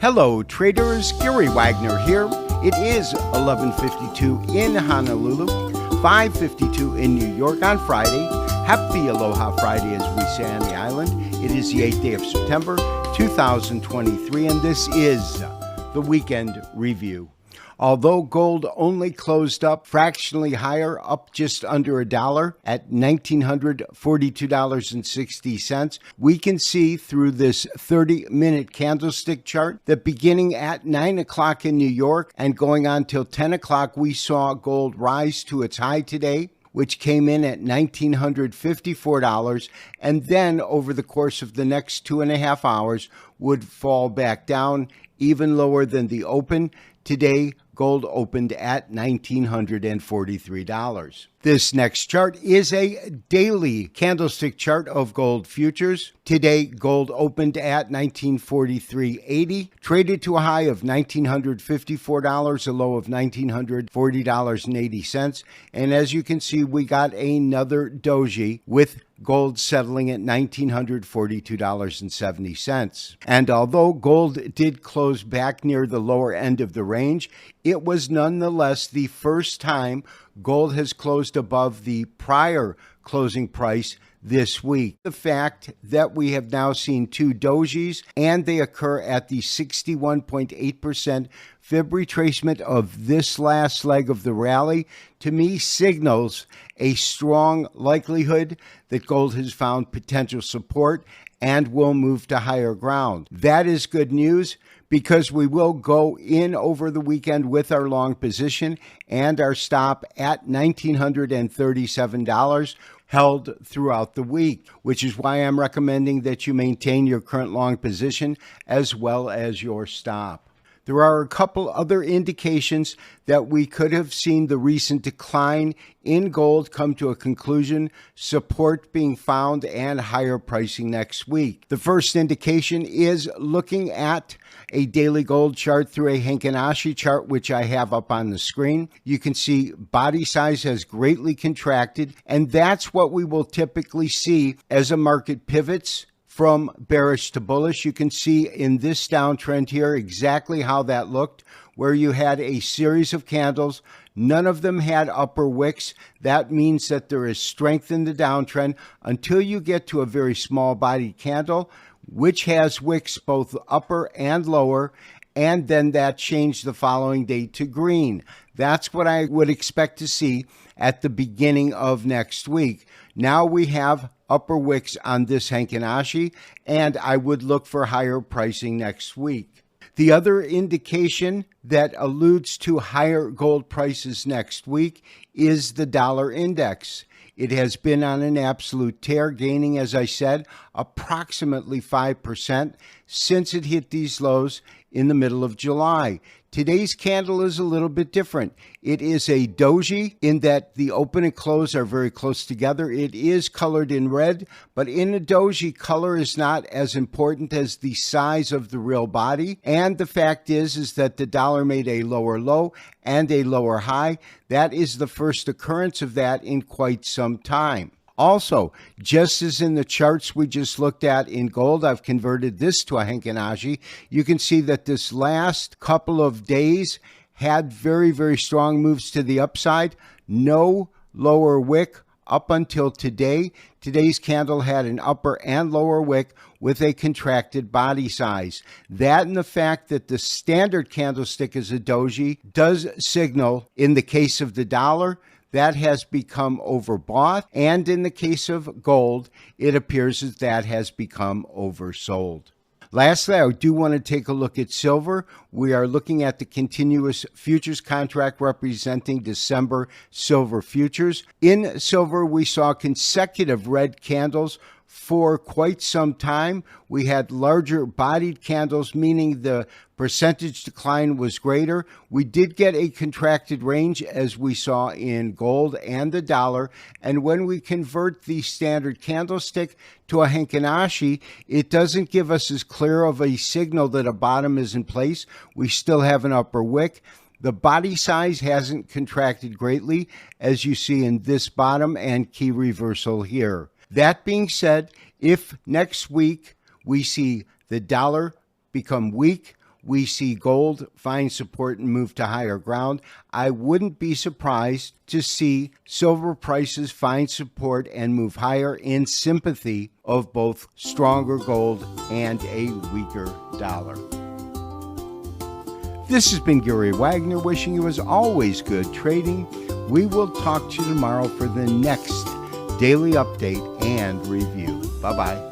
Hello traders, Gary Wagner here. It is 11:52 in Honolulu, 5:52 in New York on Friday. Happy Aloha Friday as we say on the island. It is the 8th day of September 2023 and this is the Weekend Review. Although gold only closed up fractionally higher, up just under $1 at $1,942.60, we can see through this 30-minute candlestick chart that beginning at 9 o'clock in New York and going on till 10 o'clock, we saw gold rise to its high today, which came in at $1,954, and then over the course of the next 2.5 hours would fall back down even lower than the open. Today, gold opened at $1,943. This next chart is a daily candlestick chart of gold futures. Today, gold opened at $1,943.80, traded to a high of $1,954, a low of $1,940.80. And as you can see, we got another doji with gold settling at $1,942.70. And although gold did close back near the lower end of the range, it was nonetheless the first time gold has closed above the prior closing price this week. The fact that we have now seen two dojis and they occur at the 61.8% fib retracement of this last leg of the rally, to me signals a strong likelihood that gold has found potential support and will move to higher ground. That is good news because we will go in over the weekend with our long position and our stop at $1,937 held throughout the week, which is why I'm recommending that you maintain your current long position as well as your stop. There are a couple other indications that we could have seen the recent decline in gold come to a conclusion, support being found, and higher pricing next week. The first indication is looking at a daily gold chart through a Heikin Ashi chart, which I have up on the screen. You can see body size has greatly contracted, and that's what we will typically see as a market pivots from bearish to bullish. You can see in this downtrend here exactly how that looked, where you had a series of candles. None of them had upper wicks. That means that there is strength in the downtrend until you get to a very small bodied candle, which has wicks both upper and lower, and then that changed the following day to green. That's what I would expect to see at the beginning of next week. Now we have upper wicks on this Heikin Ashi, and I would look for higher pricing next week. The other indication that alludes to higher gold prices next week is the dollar index. It has been on an absolute tear, gaining, as I said, approximately 5% since it hit these lows in the middle of July. Today's candle is a little bit different. It is a doji in that the open and close are very close together. It is colored in red, but in a doji, color is not as important as the size of the real body. And the fact is that the dollar made a lower low and a lower high. That is the first occurrence of that in quite some time. Also, just as in the charts we just looked at in gold, I've converted this to a Heikin Ashi. You can see that this last couple of days had very, very strong moves to the upside. No lower wick up until today. Today's candle had an upper and lower wick with a contracted body size. That and the fact that the standard candlestick is a doji does signal, in the case of the dollar, that has become overbought, and in the case of gold, it appears that that has become oversold. Lastly, I do want to take a look at silver. We are looking at the continuous futures contract representing December silver futures. In silver, we saw consecutive red candles for quite some time. We had larger bodied candles, meaning the percentage decline was greater. We did get a contracted range as we saw in gold and the dollar. And when we convert the standard candlestick to a Heikin Ashi, it doesn't give us as clear of a signal that a bottom is in place. We still have an upper wick. The body size hasn't contracted greatly, as you see in this bottom and key reversal here. That being said, if next week we see the dollar become weak, we see gold find support and move to higher ground, I wouldn't be surprised to see silver prices find support and move higher in sympathy of both stronger gold and a weaker dollar. This has been Gary Wagner wishing you as always good trading. We will talk to you tomorrow for the next daily update and review. Bye-bye.